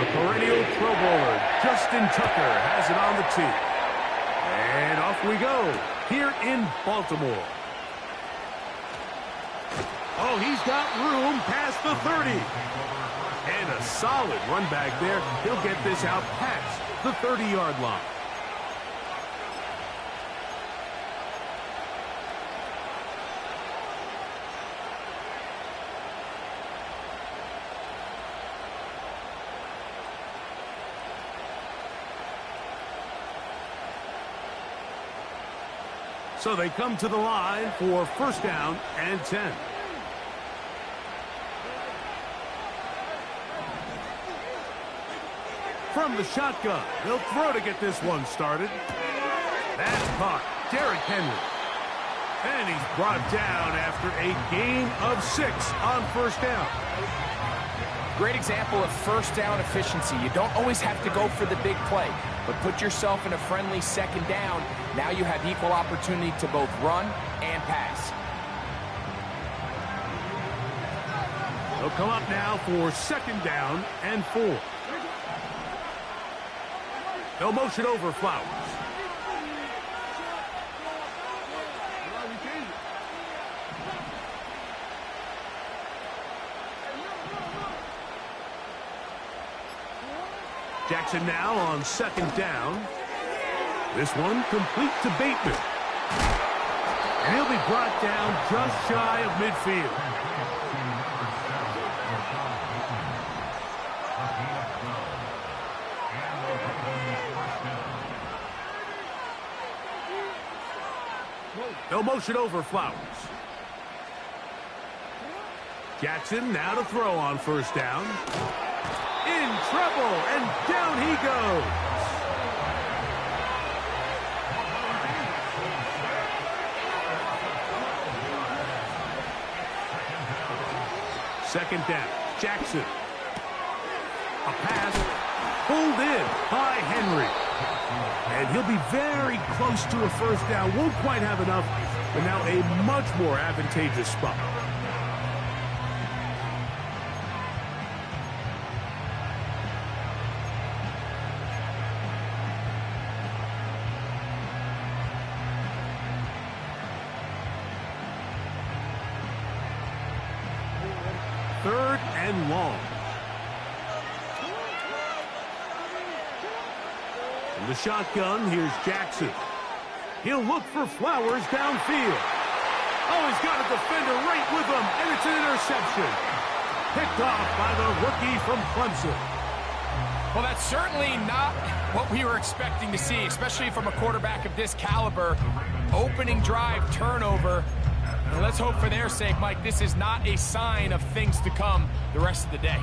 The perennial Pro Bowler, Justin Tucker, has it on the tee. And off we go, here in Baltimore. Oh, he's got room past the 30. And a solid run back there. He'll get this out past the 30-yard line. So they come to the line for first down and 10. From the shotgun, they'll throw to get this one started. That's caught. Derrick Henry. And he's brought down after a gain of 6 on first down. Great example of first down efficiency. You don't always have to go for the big play, but put yourself in a friendly second down. Now you have equal opportunity to both run and pass. They'll come up now for second down and 4. They'll motion over Flowers. Jackson now on second down. This one complete to Bateman. And he'll be brought down just shy of midfield. They'll motion over Flowers. Jackson now to throw on first down. In trouble, and down he goes. Second down, Jackson. A pass pulled in by Henry. And he'll be very close to a first down. Won't quite have enough, but now a much more advantageous spot. Third and long. In the shotgun, here's Jackson. He'll look for Flowers downfield. Oh, he's got a defender right with him, and it's an interception. Picked off by the rookie from Clemson. Well, that's certainly not what we were expecting to see, especially from a quarterback of this caliber. Opening drive turnover. And let's hope for their sake, Mike, this is not a sign of things to come the rest of the day.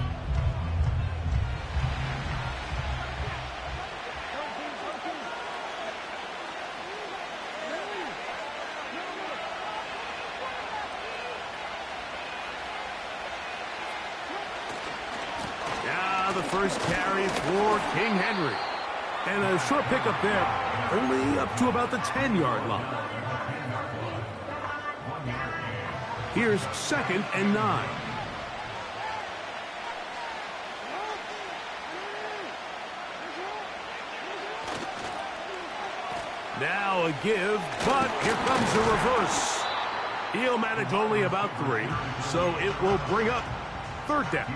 Now the first carry for King Henry. And a short pickup there, only up to about the 10-yard line. Here's second and 9. Now a give, but here comes a reverse. He'll manage only about 3, so it will bring up third down.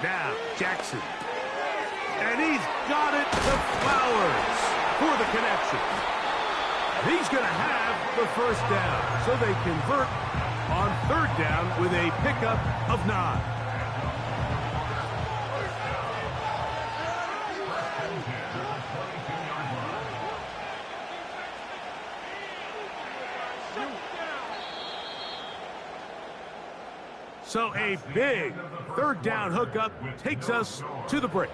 Now, Jackson. And he's got it to Flowers for the connection. He's going to have the first down, so they convert on third down with a pickup of 9. So a big third down hookup takes us to the break.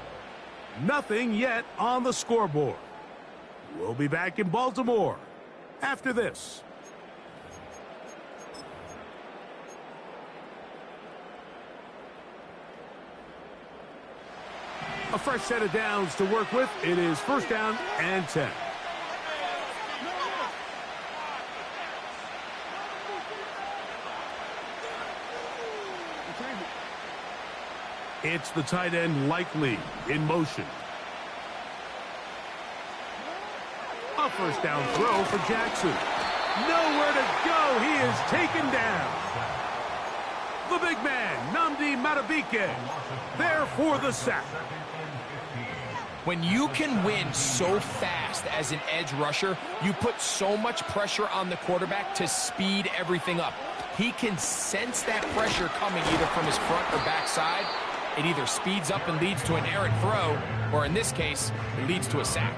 Nothing yet on the scoreboard. We'll be back in Baltimore after this. A fresh set of downs to work with. It is first down and 10. It's the tight end Likely in motion. A first down throw for Jackson. Nowhere to go. He is taken down. The big man, Nnamdi Madubuike, there for the sack. When you can win so fast as an edge rusher, you put so much pressure on the quarterback to speed everything up. He can sense that pressure coming either from his front or back side. It either speeds up and leads to an errant throw, or in this case, it leads to a sack.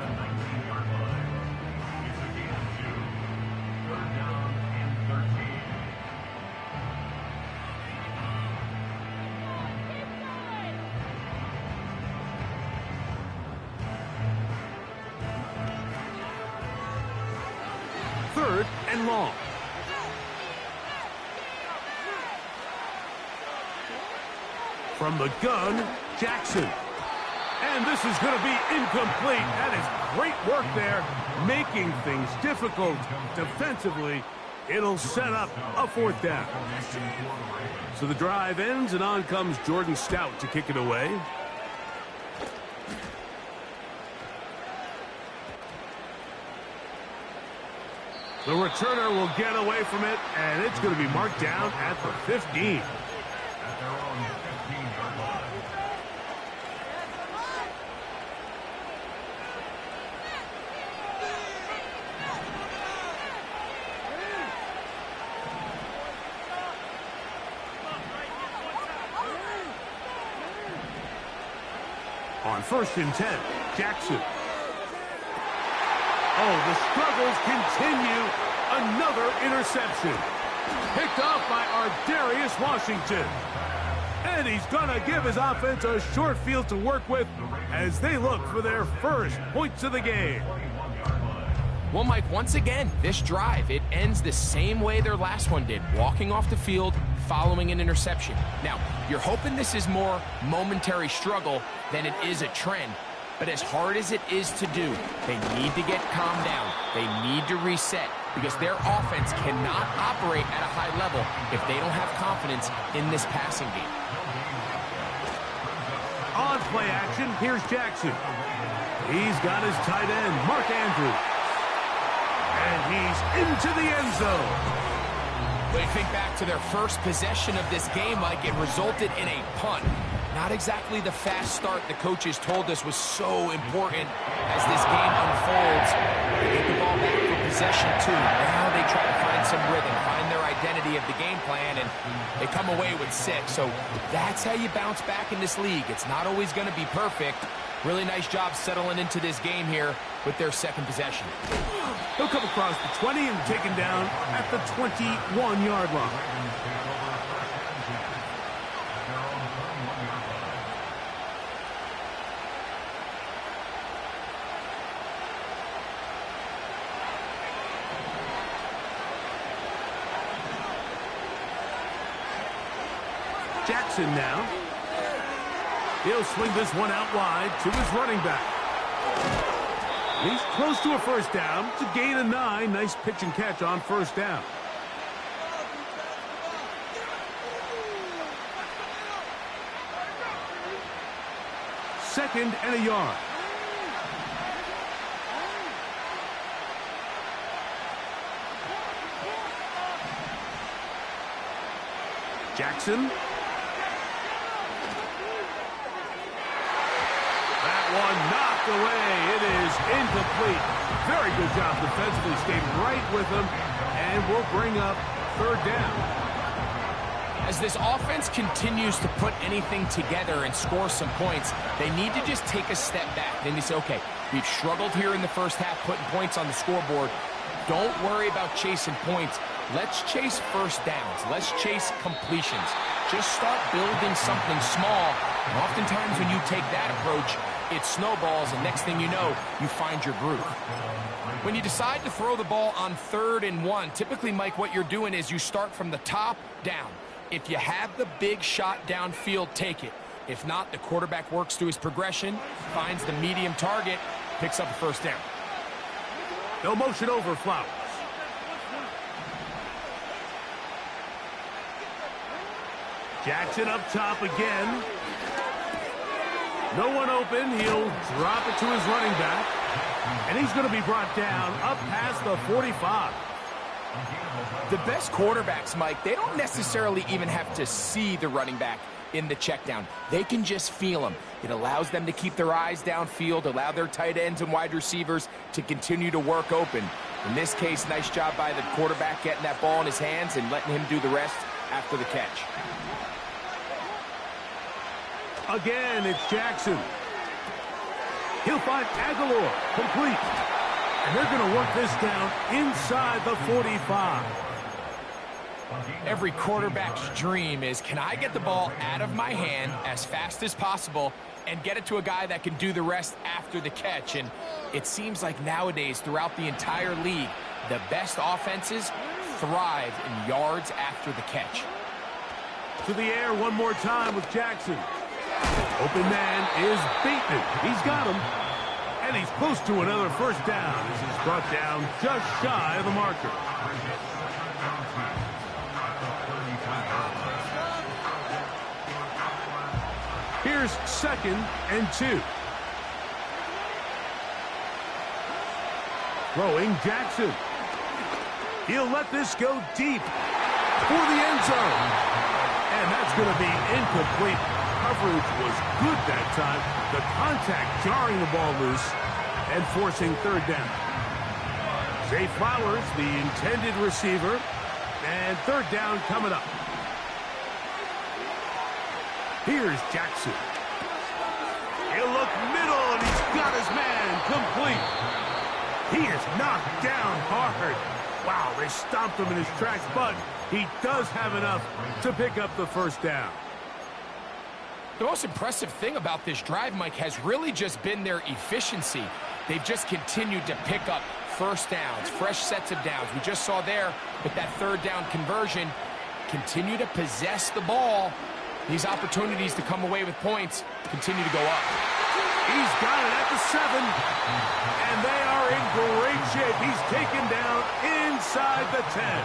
Third and long. From the gun, Jackson. And this is going to be incomplete. That is great work there, making things difficult defensively. It'll set up a fourth down. So the drive ends, and on comes Jordan Stout to kick it away. The returner will get away from it, and it's going to be marked down at the 15. On first and 10, Jackson. Oh, the struggles continue. Another interception. Picked off by Darius Washington. And he's going to give his offense a short field to work with as they look for their first points of the game. Well, Mike, once again, this drive, it ends the same way their last one did, walking off the field, following an interception. Now, you're hoping this is more momentary struggle than it is a trend. But as hard as it is to do, they need to get calmed down. They need to reset because their offense cannot operate at a high level if they don't have confidence in this passing game. On play action, here's Jackson. He's got his tight end, Mark Andrews. And he's into the end zone. When you think back to their first possession of this game, Mike, it resulted in a punt. Not exactly the fast start the coaches told us was so important as this game unfolds. They get the ball back for possession two. Now they try to find some rhythm, find their identity of the game plan, and they come away with 6. So that's how you bounce back in this league. It's not always going to be perfect. Really nice job settling into this game here with their second possession. He'll come across the 20 and taken down at the 21-yard line. Jackson now. He'll swing this one out wide to his running back. He's close to a first down. It's a gain of 9. Nice pitch and catch on first down. Second and a yard. Jackson. One knocked away. It is incomplete. Very good job defensively. Stayed right with him and will bring up third down. As this offense continues to put anything together and score some points, they need to just take a step back. Then they say, okay, we've struggled here in the first half putting points on the scoreboard. Don't worry about chasing points. Let's chase first downs. Let's chase completions. Just start building something small. And oftentimes when you take that approach, it snowballs, and next thing you know, you find your groove. When you decide to throw the ball on 3rd and 1, typically, Mike, what you're doing is you start from the top down. If you have the big shot downfield, take it. If not, the quarterback works through his progression, finds the medium target, picks up a first down. No motion over Flowers. Jackson up top again. No one open. He'll drop it to his running back. And he's going to be brought down up past the 45. The best quarterbacks, Mike, they don't necessarily even have to see the running back in the check down. They can just feel him. It allows them to keep their eyes downfield, allow their tight ends and wide receivers to continue to work open. In this case, nice job by the quarterback getting that ball in his hands and letting him do the rest after the catch. Again, it's Jackson. He'll find Aguilar, complete. And they're going to work this down inside the 45. Every quarterback's dream is, can I get the ball out of my hand as fast as possible and get it to a guy that can do the rest after the catch? And it seems like nowadays, throughout the entire league, the best offenses thrive in yards after the catch. To the air one more time with Jackson. Open man is Bateman. He's got him. And he's close to another first down. This is brought down just shy of the marker. Here's 2nd and 2. Throwing Jackson. He'll let this go deep for the end zone. And that's going to be incomplete. Coverage was good that time. The contact jarring the ball loose and forcing 3rd down. Zay Flowers, the intended receiver. And 3rd down coming up. Here's Jackson. He'll look middle, and he's got his man complete. He is knocked down hard. Wow, they stomped him in his tracks, but he does have enough to pick up the first down. The most impressive thing about this drive, Mike, has really just been their efficiency. They've just continued to pick up first downs, fresh sets of downs. We just saw there with that 3rd down conversion, continue to possess the ball. These opportunities to come away with points continue to go up. He's got it at the 7, and they are in great shape. He's taken down inside the 10.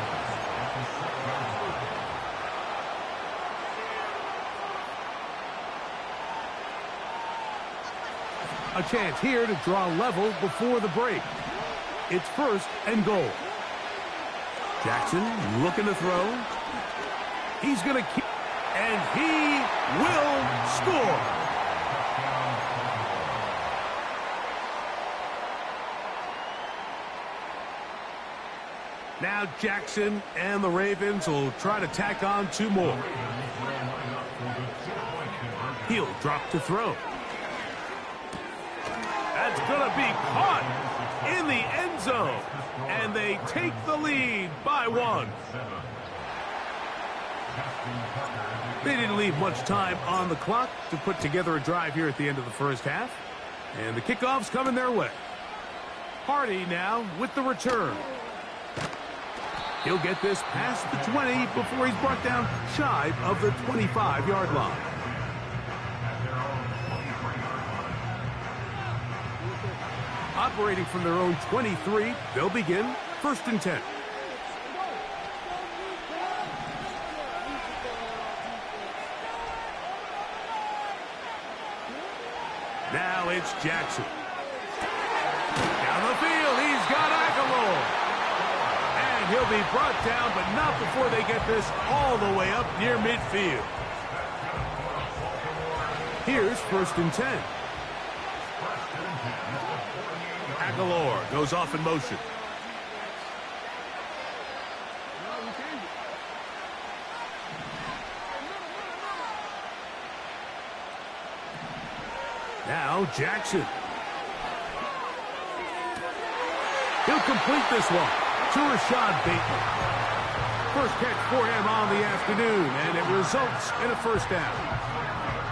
A chance here to draw level before the break. It's 1st and goal. Jackson looking to throw. He's going to keep, and he will score. Now Jackson and the Ravens will try to tack on 2 more. He'll drop to throw. That's going to be caught in the end zone. And they take the lead by 1. They didn't leave much time on the clock to put together a drive here at the end of the first half. And the kickoff's coming their way. Hardy now with the return. He'll get this past the 20 before he's brought down shy of the 25-yard line. Operating from their own 23, they'll begin 1st and 10. Now it's Jackson. Down the field, he's got Aguilar. And he'll be brought down, but not before they get this all the way up near midfield. Here's 1st and 10. Aguilar goes off in motion. Now Jackson. He'll complete this one to Rashad Bateman. First catch for him on the afternoon, and it results in a first down.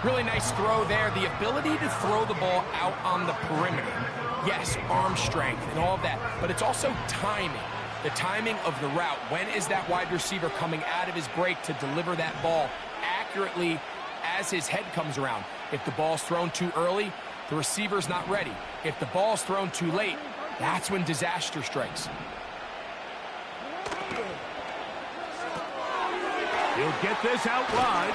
Really nice throw there. The ability to throw the ball out on the perimeter. Yes, arm strength and all of that, but it's also timing. The timing of the route. When is that wide receiver coming out of his break to deliver that ball accurately as his head comes around. If the ball's thrown too early, the receiver's not ready. If the ball's thrown too late, that's when disaster strikes. He'll get this out wide.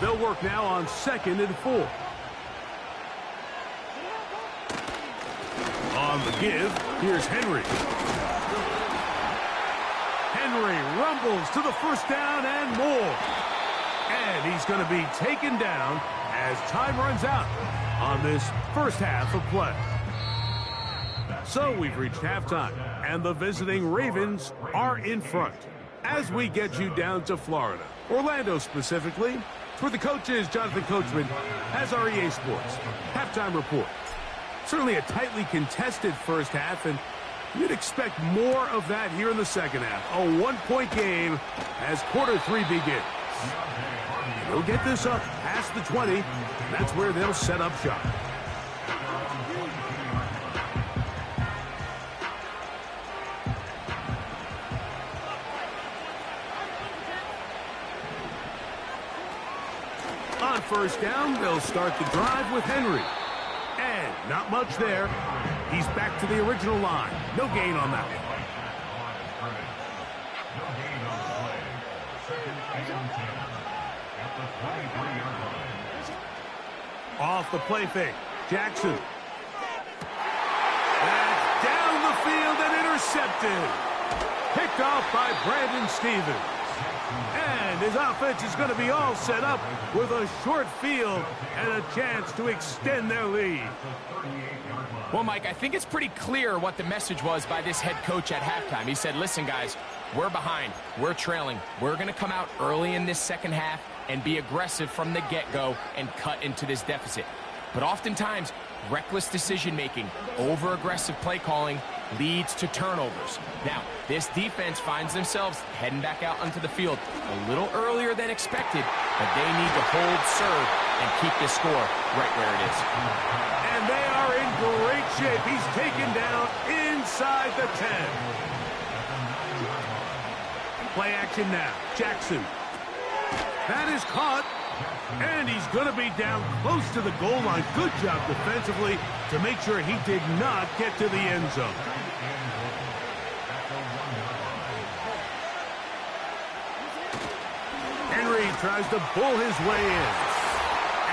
They'll work now on 2nd and 4. On the give, here's Henry. Henry rumbles to the first down and more. And he's going to be taken down as time runs out on this first half of play. So we've reached halftime, and the visiting Ravens are in front. As we get you down to Florida, Orlando specifically, for the coaches, Jonathan Coachman has our EA Sports halftime report. Certainly a tightly contested first half, and you'd expect more of that here in the second half. A one-point game as quarter 3 begins. They'll get this up past the 20. That's where they'll set up shop. On first down, they'll start the drive with Henry. And not much there. He's back to the original line. No gain on that one. Off the play fake. Jackson. That's down the field and intercepted. Picked off by Brandon Stevens. And his offense is going to be all set up with a short field and a chance to extend their lead. Well, Mike, I think it's pretty clear what the message was by this head coach at halftime. He said, listen, guys, we're behind. We're trailing. We're going to come out early in this second half and be aggressive from the get-go and cut into this deficit. But oftentimes, reckless decision-making, over-aggressive play calling leads to turnovers. Now, this defense finds themselves heading back out onto the field a little earlier than expected, but they need to hold serve and keep this score right where it is. And they are in great shape. He's taken down inside the 10. Play action now. Jackson. That is caught. And he's going to be down close to the goal line. Good job defensively to make sure he did not get to the end zone. Henry tries to pull his way in.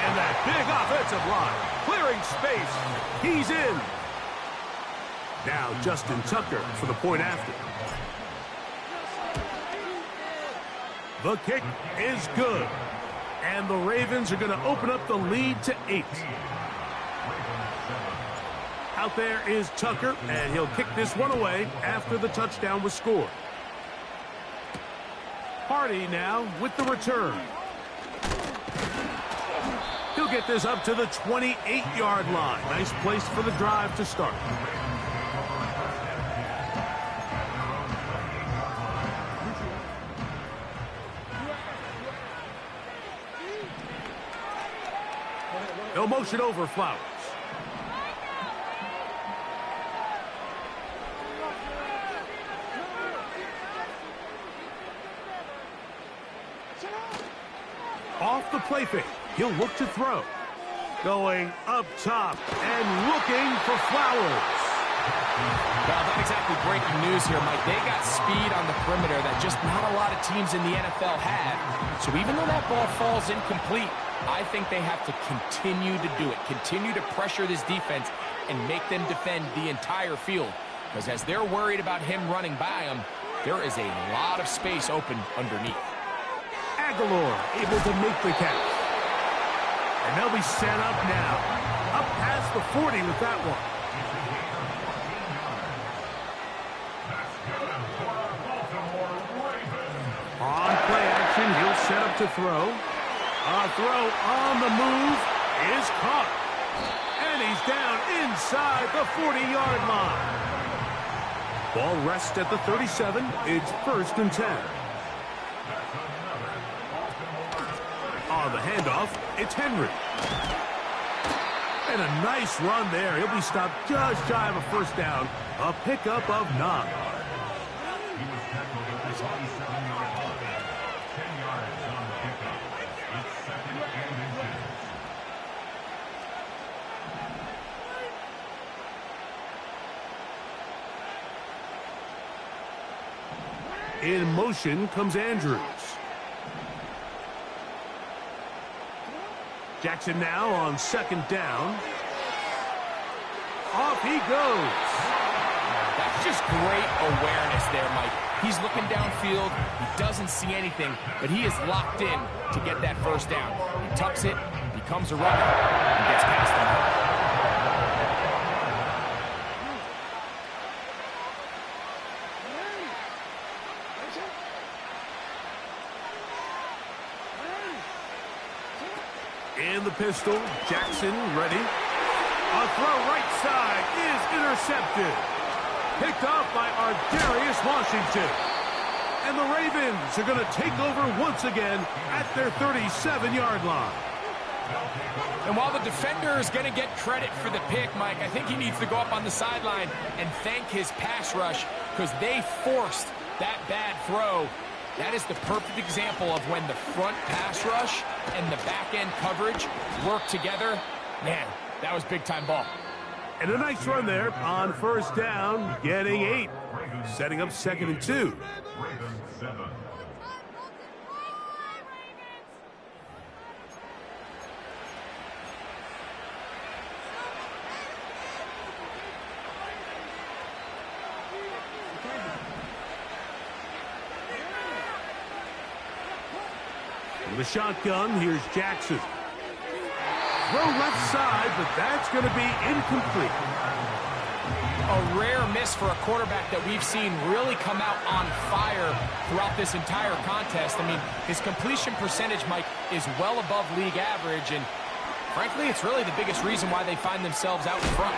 And that big offensive line clearing space. He's in. Now Justin Tucker for the point after. The kick is good. And the Ravens are going to open up the lead to 8. Out there is Tucker, and he'll kick this one away after the touchdown was scored. Hardy now with the return. He'll get this up to the 28-yard line. Nice place for the drive to start. They'll motion over Flowers. Off the play fake. He'll look to throw. Going up top and looking for Flowers. Well, not exactly breaking news here, Mike. They got speed on the perimeter that just not a lot of teams in the NFL have. So even though that ball falls incomplete, I think they have to continue to do it. Continue to pressure this defense and make them defend the entire field. Because as they're worried about him running by them, there is a lot of space open underneath. Aguilar able to make the catch. And they'll be set up now. Up past the 40 with that one. On play action, he'll set up to throw. A throw on the move is caught. And he's down inside the 40-yard line. Ball rests at the 37. It's 1st and 10. On the handoff, it's Henry. And a nice run there. He'll be stopped just shy of a 1st down. A pickup of 9. In motion comes Andrews. Jackson now on 2nd down. Off he goes. That's just great awareness there, Mike. He's looking downfield. He doesn't see anything, but he is locked in to get that 1st down. He tucks it, becomes a runner, and gets past him. In the pistol, Jackson ready. A throw right side is intercepted. Picked off by Ardarius Washington. And the Ravens are going to take over once again at their 37-yard line. And while the defender is going to get credit for the pick, Mike, I think he needs to go up on the sideline and thank his pass rush because they forced that bad throw. That is the perfect example of when the front pass rush and the back-end coverage work together. Man, that was big-time ball. And a nice run there on 1st down, getting 8. Setting up 2nd and 2. With a shotgun, here's Jackson. Throw left side, but that's going to be incomplete. A rare miss for a quarterback that we've seen really come out on fire throughout this entire contest. I mean, his completion percentage, Mike, is well above league average, and frankly, it's really the biggest reason why they find themselves out in front.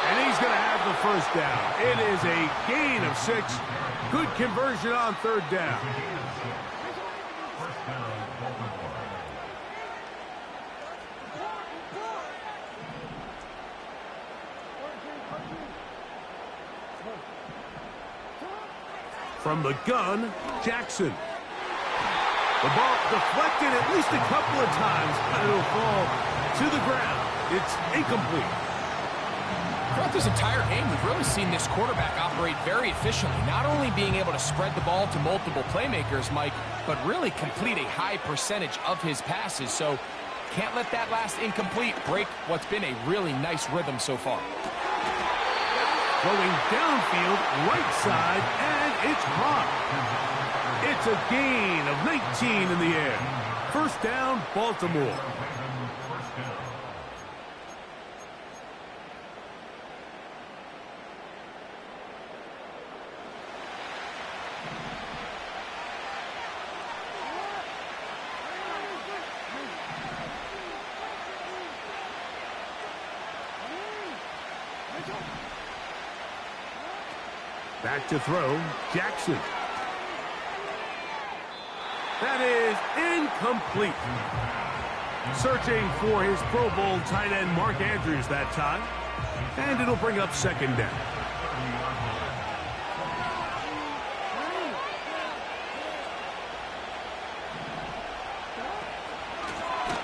And he's going to have the 1st down. It is a gain of 6. Good conversion on 3rd down. From the gun, Jackson. The ball deflected at least a couple of times, and it'll fall to the ground. It's incomplete. Throughout this entire game, we've really seen this quarterback operate very efficiently, not only being able to spread the ball to multiple playmakers, Mike, but really complete a high percentage of his passes. So can't let that last incomplete break what's been a really nice rhythm so far. Going downfield, right side, and it's caught. It's a gain of 19 in the air. 1st down, Baltimore. Back to throw, Jackson. That is incomplete. Searching for his Pro Bowl tight end Mark Andrews that time. And it'll bring up 2nd down.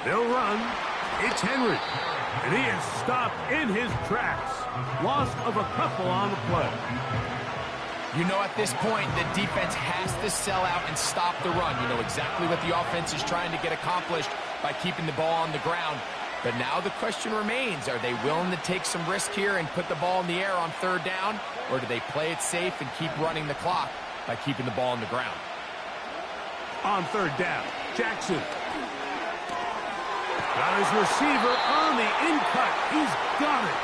They'll run. It's Henry. And he is stopped in his tracks. Loss of a couple on the play. You know, at this point, the defense has to sell out and stop the run. You know exactly what the offense is trying to get accomplished by keeping the ball on the ground. But now the question remains, are they willing to take some risk here and put the ball in the air on 3rd down? Or do they play it safe and keep running the clock by keeping the ball on the ground? On 3rd down, Jackson. Got his receiver on the in-cut. He's got it.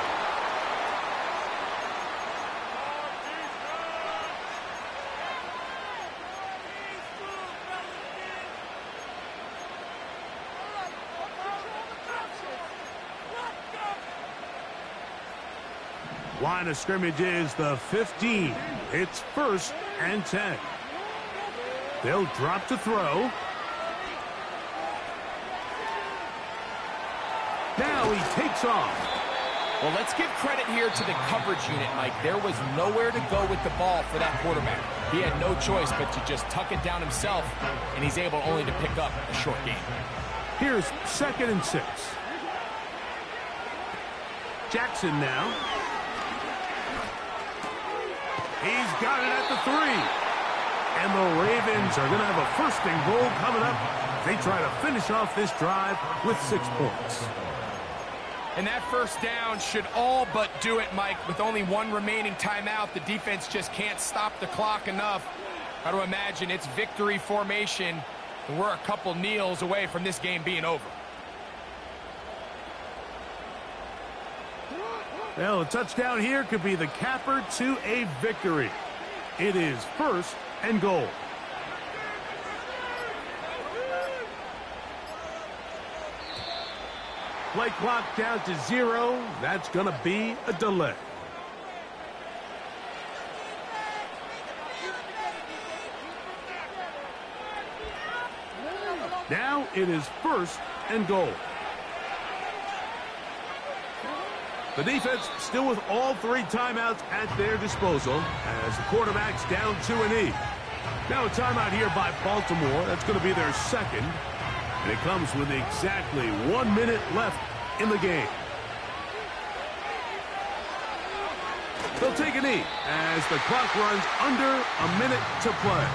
Line of scrimmage is the 15. It's 1st and 10. They'll drop to throw. Now he takes off. Well, let's give credit here to the coverage unit, Mike. There was nowhere to go with the ball for that quarterback. He had no choice but to just tuck it down himself, and he's able only to pick up a short gain. Here's 2nd and 6. Jackson now. He's got it at the 3. And the Ravens are going to have a 1st and goal coming up. They try to finish off this drive with 6 points. And that 1st down should all but do it, Mike. With only 1 remaining timeout, the defense just can't stop the clock enough. Got to imagine it's victory formation, and we're a couple kneels away from this game being over. Well, a touchdown here could be the capper to a victory. It is 1st and goal. Play clock down to 0. That's going to be a delay. Now it is 1st and goal. The defense still with all 3 timeouts at their disposal as the quarterback's down to a knee. Now a timeout here by Baltimore. That's going to be their 2nd. And it comes with exactly 1 minute left in the game. They'll take a knee as the clock runs under a minute to play.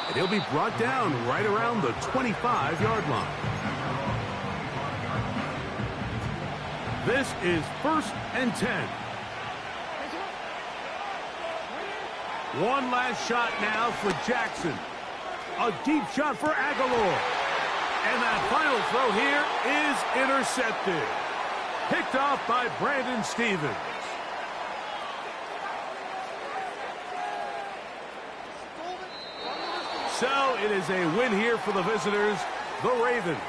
And he'll be brought down right around the 25-yard line. This is 1st and 10. One last shot now for Jackson. A deep shot for Aguilar. And that final throw here is intercepted. Picked off by Brandon Stevens. So it is a win here for the visitors, the Ravens.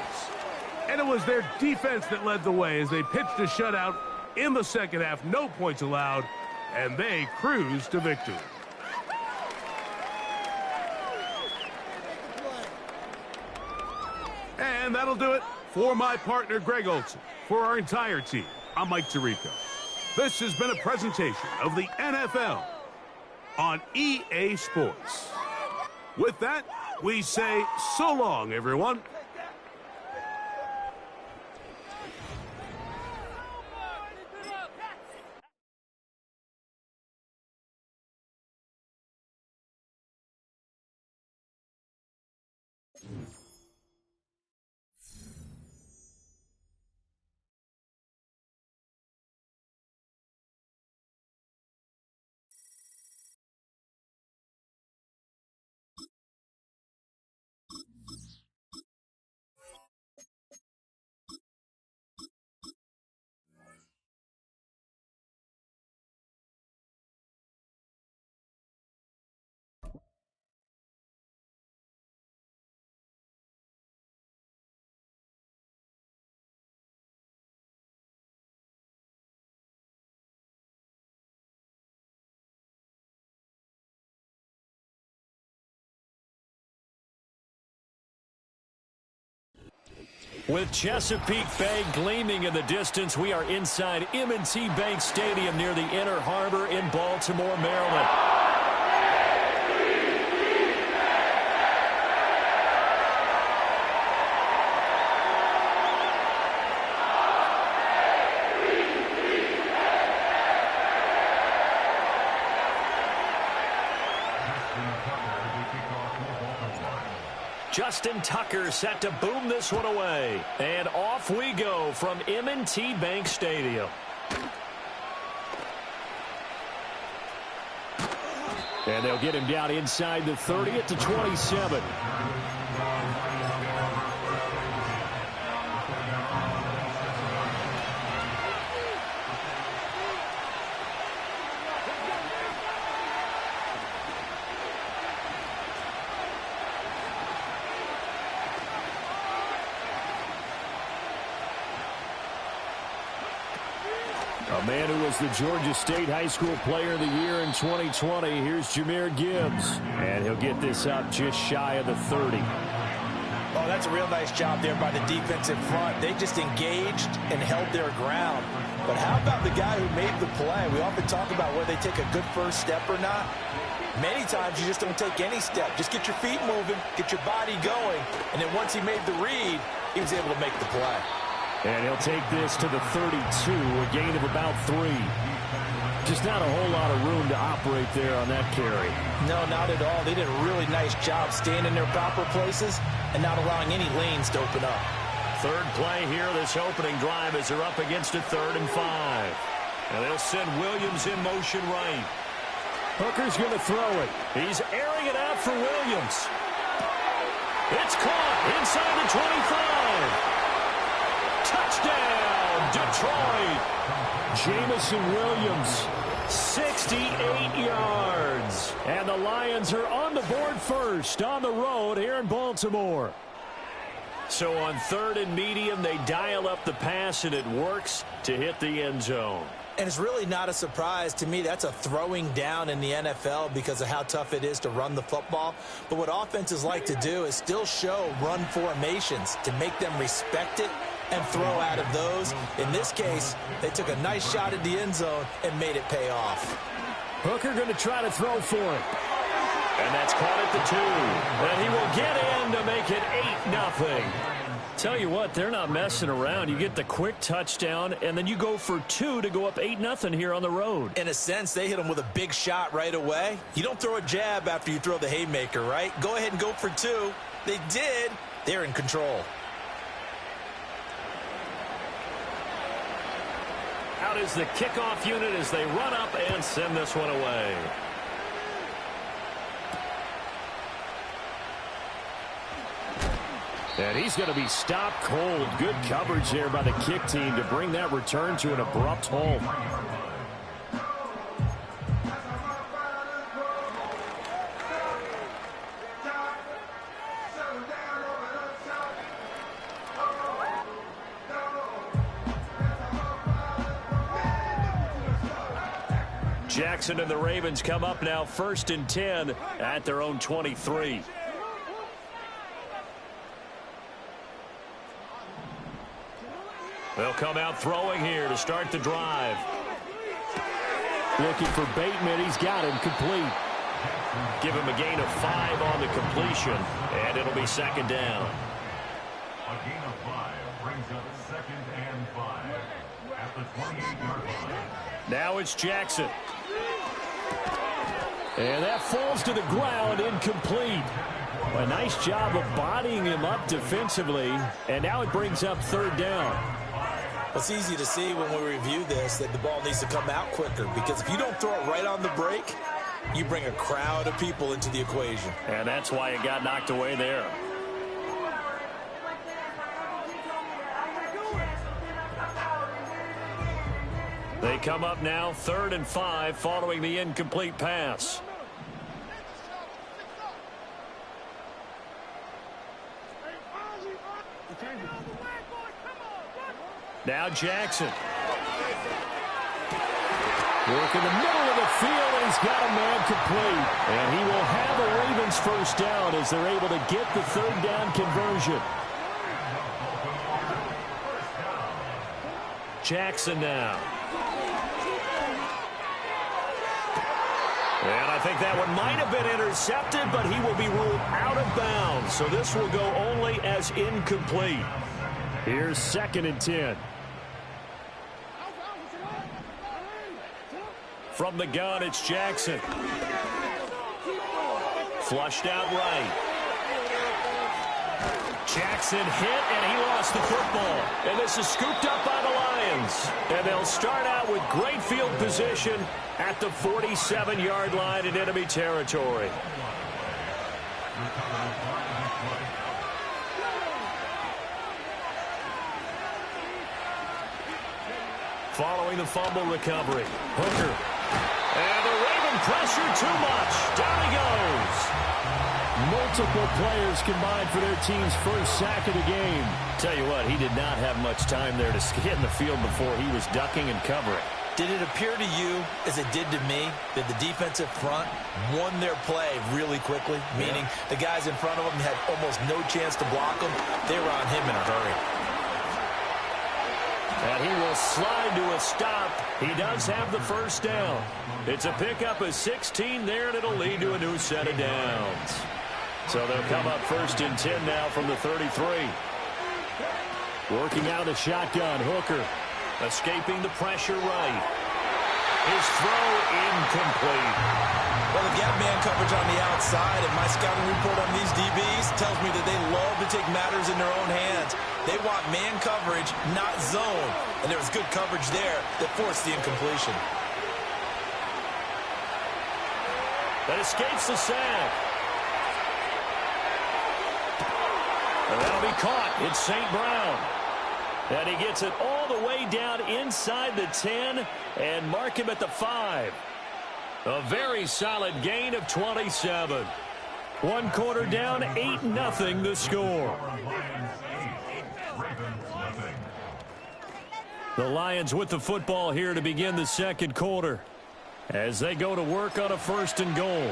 And it was their defense that led the way as they pitched a shutout in the 2nd half. No points allowed, and they cruised to victory. And that'll do it for my partner, Greg Olson. For our entire team, I'm Mike Tirico. This has been a presentation of the NFL on EA Sports. With that, we say so long, everyone. With Chesapeake Bay gleaming in the distance, we are inside M&T Bank Stadium near the Inner Harbor in Baltimore, Maryland. Justin Tucker set to boom this one away. And off we go from M&T Bank Stadium. And they'll get him down inside the 30 at the 27. A man who was the Georgia State High School Player of the Year in 2020. Here's Jahmyr Gibbs. And he'll get this up just shy of the 30. Oh, that's a real nice job there by the defensive front. They just engaged and held their ground. But how about the guy who made the play? We often talk about whether they take a good first step or not. Many times you just don't take any step. Just get your feet moving, get your body going. And then once he made the read, he was able to make the play. And he'll take this to the 32, a gain of about 3. Just not a whole lot of room to operate there on that carry. No, not at all. They did a really nice job staying in their proper places and not allowing any lanes to open up. Third play here, this opening drive as they're up against a 3rd and 5. And they'll send Williams in motion right. Hooker's going to throw it. He's airing it out for Williams. It's caught inside the 25. Touchdown, Detroit. Jamison Williams, 68 yards. And the Lions are on the board first on the road here in Baltimore. So on 3rd and medium, they dial up the pass, and it works to hit the end zone. And it's really not a surprise to me. That's a throwing down in the NFL because of how tough it is to run the football. But what offenses like to do is still show run formations to make them respect it and throw out of those. In this case, they took a nice shot at the end zone and made it pay off. Hooker going to try to throw for it. And that's caught at the 2. And he will get in to make it 8-0. Tell you what, they're not messing around. You get the quick touchdown, and then you go for 2 to go up 8-0 here on the road. In a sense, they hit him with a big shot right away. You don't throw a jab after you throw the haymaker, right? Go ahead and go for 2. They did. They're in control. Out is the kickoff unit as they run up and send this one away. And he's going to be stopped cold. Good coverage there by the kick team to bring that return to an abrupt halt. Jackson and the Ravens come up now 1st and 10 at their own 23. They'll come out throwing here to start the drive. Looking for Bateman. He's got him complete. Give him a gain of 5 on the completion, and it'll be 2nd down. A gain of 5 brings up 2nd and 5 at the 28-yard line. Now it's Jackson. And that falls to the ground, incomplete. A nice job of bodying him up defensively, and now it brings up 3rd down. It's easy to see when we review this that the ball needs to come out quicker, because if you don't throw it right on the break, you bring a crowd of people into the equation. And that's why it got knocked away there. They come up now 3rd and 5 following the incomplete pass. Now Jackson. Work in the middle of the field, and he's got a man complete. And he will have the Ravens 1st down as they're able to get the 3rd down conversion. Jackson now. And I think that one might have been intercepted, but he will be ruled out of bounds. So this will go only as incomplete. Here's 2nd and 10. From the gun, it's Jackson. Flushed out right. Jackson hit, and he lost the football. And this is scooped up by the Lions. And they'll start out with great field position at the 47-yard line in enemy territory. Following the fumble recovery, Hooker. And the Raven pressure too much. Down he goes. Multiple players combined for their team's first sack of the game. Tell you what, he did not have much time there to scan the field before he was ducking and covering. Did it appear to you, as it did to me, that the defensive front won their play really quickly? Meaning the guys in front of them had almost no chance to block them. They were on him in a hurry. And he will slide to a stop. He does have the first down. It's a pickup of 16 there, and it'll lead to a new set of downs. So they'll come up 1st and 10 now from the 33. Working out of the shotgun, Hooker. Escaping the pressure right. His throw incomplete. Well, the gap man coverage on the outside, and my scouting report on these DBs tells me that they love to take matters in their own hands. They want man coverage, not zone. And there was good coverage there that forced the incompletion. That escapes the sack. And that'll be caught. It's St. Brown. And he gets it all the way down inside the 10 and mark him at the 5. A very solid gain of 27. 1 quarter down, 8-0 the score. The Lions with the football here to begin the 2nd quarter as they go to work on a 1st and goal.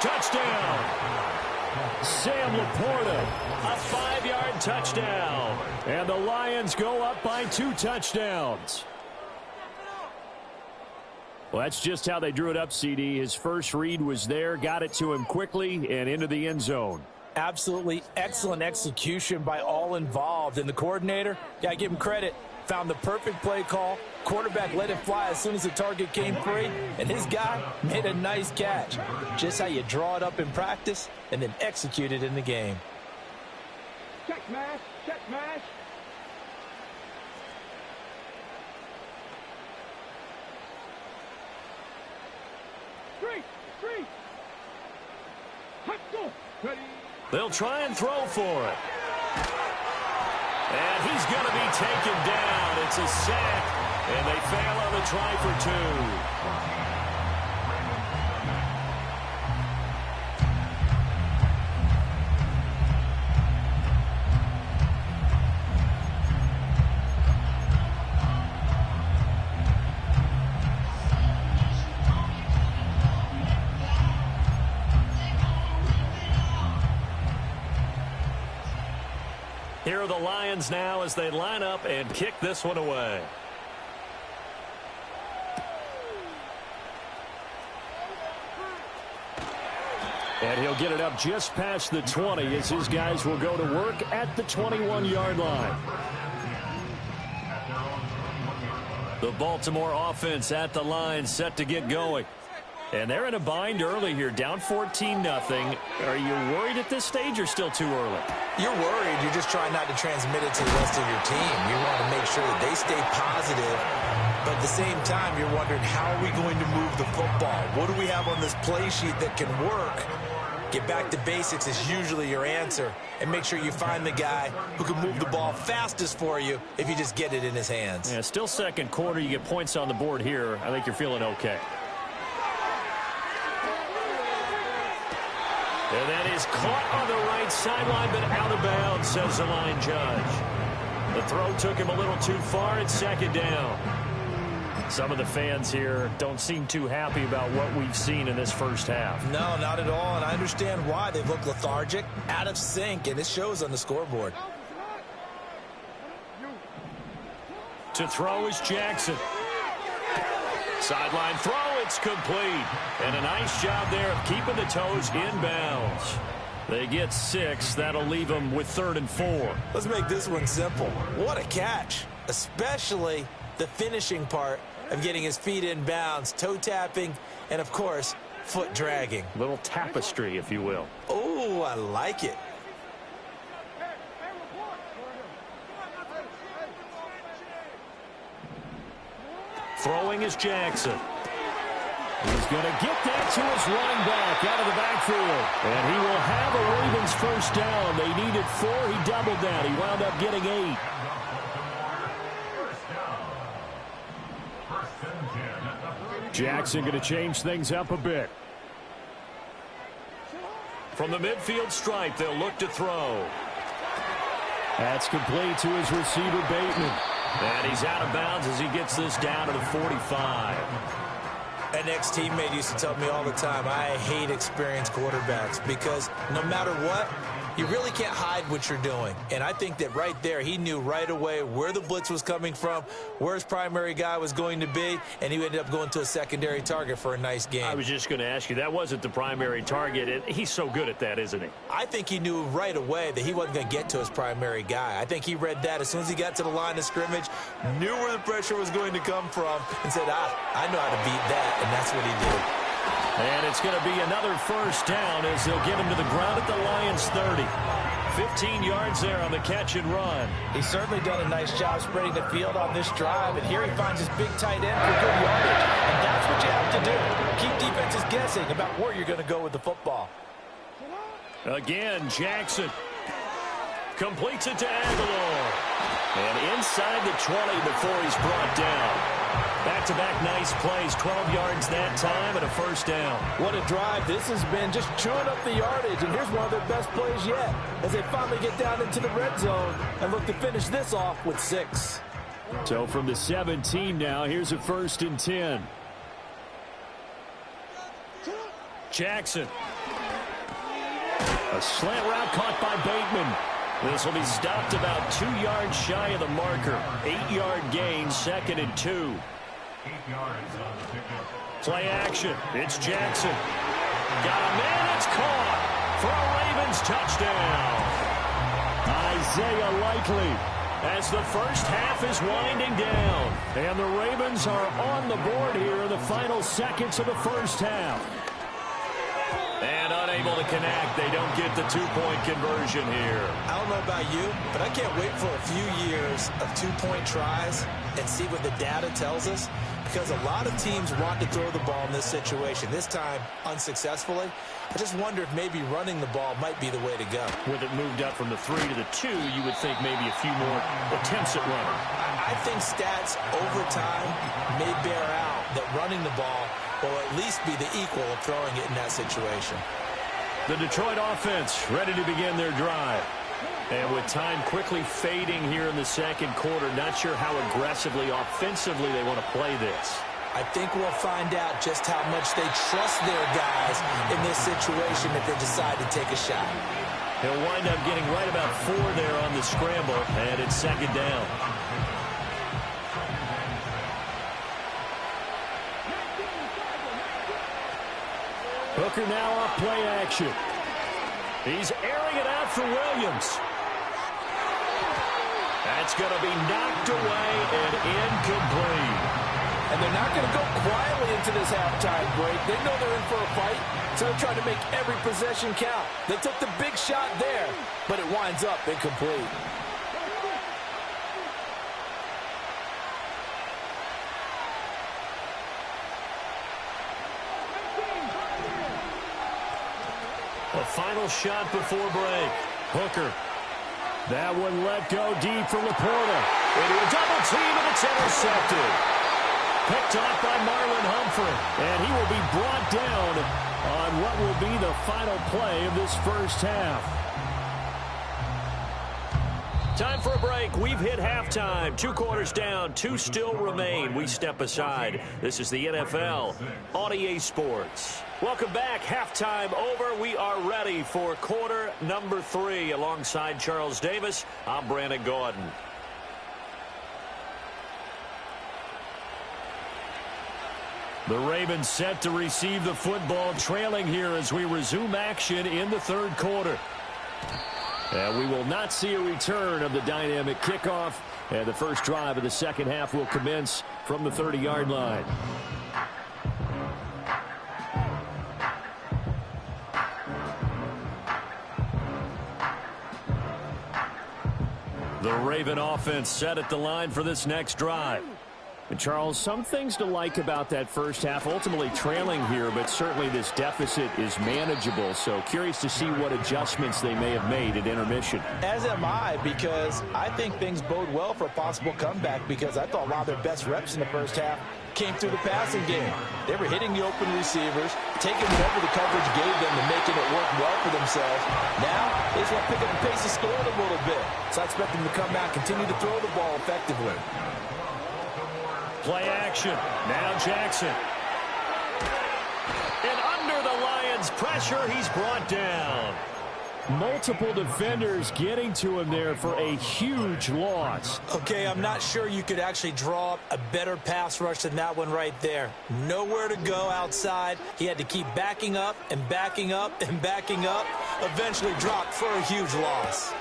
Touchdown. Sam Laporta, a 5-yard touchdown. And the Lions go up by 2 touchdowns. Well, that's just how they drew it up, CD. His first read was there, got it to him quickly, and into the end zone. Absolutely excellent execution by all involved. And the coordinator, got to give him credit, found the perfect play call. Quarterback let it fly as soon as the target came free, and his guy made a nice catch. Just how you draw it up in practice and then execute it in the game. Check mash, check mash. Three. Hot go. Ready. They'll try and throw for it. And he's going to be taken down. It's a sack. And they fail on the try for 2. Here are the Lions now as they line up and kick this one away. And he'll get it up just past the 20 as his guys will go to work at the 21-yard line. The Baltimore offense at the line set to get going. And they're in a bind early here, down 14-0. Are you worried at this stage or still too early? You're worried. You're just trying not to transmit it to the rest of your team. You want to make sure that they stay positive. But at the same time, you're wondering, how are we going to move the football? What do we have on this play sheet that can work? Get back to basics is usually your answer. And make sure you find the guy who can move the ball fastest for you if you just get it in his hands. Yeah, still 2nd quarter. You get points on the board here. I think you're feeling okay. And that is caught on the right sideline, but out of bounds, says the line judge. The throw took him a little too far. It's second down. Some of the fans here don't seem too happy about what we've seen in this first half. No, not at all, and I understand why. They look lethargic, out of sync, and it shows on the scoreboard. To throw is Jackson. Sideline throw, it's complete. And a nice job there of keeping the toes in bounds. They get 6. That'll leave them with 3rd and 4. Let's make this one simple. What a catch, especially the finishing part of getting his feet in bounds, toe tapping, and, of course, foot dragging. Little tapestry, if you will. Oh, I like it. Throwing is Jackson. He's going to get that to his running back out of the backfield. And he will have a Ravens first down. They needed 4. He doubled that. He wound up getting 8. Jackson going to change things up a bit. From the midfield stripe, they'll look to throw. That's complete to his receiver, Bateman. And he's out of bounds as he gets this down to the 45. An ex-teammate used to tell me all the time, I hate experienced quarterbacks because no matter what, you really can't hide what you're doing. And I think that right there, he knew right away where the blitz was coming from, where his primary guy was going to be, and he ended up going to a secondary target for a nice game. I was just going to ask you, that wasn't the primary target. He's so good at that, isn't he? I think he knew right away that he wasn't going to get to his primary guy. I think he read that as soon as he got to the line of scrimmage, knew where the pressure was going to come from, and said, I know how to beat that, and that's what he did. And it's going to be another first down as they'll get him to the ground at the Lions' 30. 15 yards there on the catch and run. He's certainly done a nice job spreading the field on this drive, and here he finds his big tight end for good yardage. And that's what you have to do. Keep defenses guessing about where you're going to go with the football. Again, Jackson completes it to Aguilar. And inside the 20 before he's brought down. Back-to-back nice plays, 12 yards that time and a first down. What a drive this has been, just chewing up the yardage, and here's one of their best plays yet as they finally get down into the red zone and look to finish this off with 6. So from the 17 now, here's a 1st and 10. Jackson. A slant route caught by Bateman. This will be stopped about 2 yards shy of the marker. 8-yard gain, 2nd and 2. 8 yards on the pickup. Play action. It's Jackson. Got a man. It's caught for a Ravens touchdown. Isaiah Likely as the first half is winding down. And the Ravens are on the board here in the final seconds of the first half. And unable to connect. They don't get the 2-point conversion here. I don't know about you, but I can't wait for a few years of 2-point tries and see what the data tells us, because a lot of teams want to throw the ball in this situation. This time, unsuccessfully. I just wonder if maybe running the ball might be the way to go. With it moved up from the 3 to the 2, you would think maybe a few more attempts at running. I think stats over time may bear out that running the ball will at least be the equal of throwing it in that situation. The Detroit offense ready to begin their drive. And with time quickly fading here in the second quarter, not sure how aggressively, offensively they want to play this. I think we'll find out just how much they trust their guys in this situation if they decide to take a shot. He'll wind up getting right about 4 there on the scramble, and it's 2nd down. Hooker now off play action. He's airing it out for Williams. That's going to be knocked away and incomplete. And they're not going to go quietly into this halftime break. They know they're in for a fight, so they're trying to make every possession count. They took the big shot there, but it winds up incomplete. A final shot before break. Hooker. That one let go deep for Laporta. Into a double team, and it's intercepted. Picked off by Marlon Humphrey. And he will be brought down on what will be the final play of this first half. Time for a break. We've hit halftime. 2 quarters down. 2 still remain. We step aside. This is the NFL on EA Sports. Welcome back. Halftime over. We are ready for quarter number 3. Alongside Charles Davis, I'm Brandon Gordon. The Ravens set to receive the football, trailing here as we resume action in the 3rd quarter. And we will not see a return of the dynamic kickoff. And the first drive of the second half will commence from the 30-yard line. The Raven offense set at the line for this next drive. And Charles, some things to like about that first half. Ultimately trailing here, but certainly this deficit is manageable. So curious to see what adjustments they may have made at intermission. As am I, because I think things bode well for a possible comeback, because I thought a lot of their best reps in the first half came through the passing game. They were hitting the open receivers, taking whatever the coverage gave them and making it work well for themselves. Now, they just want to pick up the pace of scoring a little bit. So I expect them to come out, continue to throw the ball effectively. Play action. Now Jackson. And under the Lions' pressure, he's brought down. Multiple defenders getting to him there for a huge loss. Okay, I'm not sure you could actually draw up a better pass rush than that one right there. Nowhere to go outside. He had to keep backing up and backing up and backing up. Eventually dropped for a huge loss.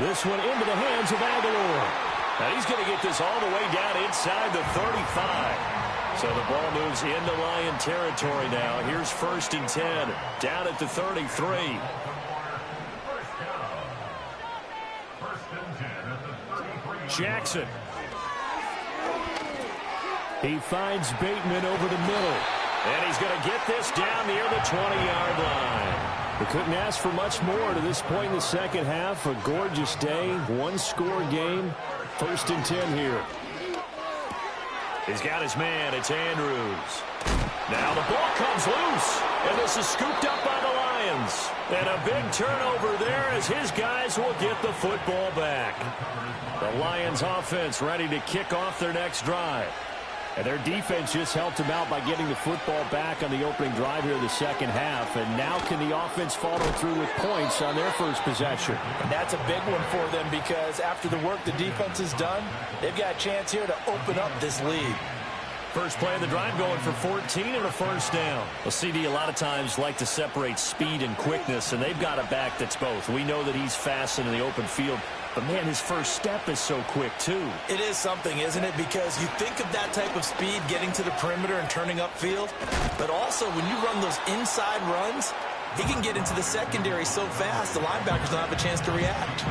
This one into the hands of Aguilar. Now he's going to get this all the way down inside the 35. So the ball moves into Lion territory now. Here's 1st and 10. Down at the 33. Jackson. He finds Bateman over the middle. And he's going to get this down near the 20-yard line. We couldn't ask for much more to this point in the second half. A gorgeous day, 1-score game. 1st and 10 here. He's got his man. It's Andrews. Now the ball comes loose. And this is scooped up by the Lions. And a big turnover there as his guys will get the football back. The Lions offense ready to kick off their next drive. And their defense just helped them out by getting the football back on the opening drive here in the second half. And now can the offense follow through with points on their first possession? And that's a big one for them, because after the work the defense has done, they've got a chance here to open up this lead. First play of the drive going for 14 and a first down. Well, CD a lot of times like to separate speed and quickness, and they've got a back that's both. We know that he's fast in the open field, but, man, his first step is so quick, too. It is something, isn't it? Because you think of that type of speed getting to the perimeter and turning upfield, but also when you run those inside runs, he can get into the secondary so fast the linebackers don't have a chance to react.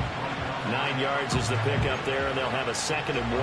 9 yards is the pickup there, and they'll have a 2nd and 1.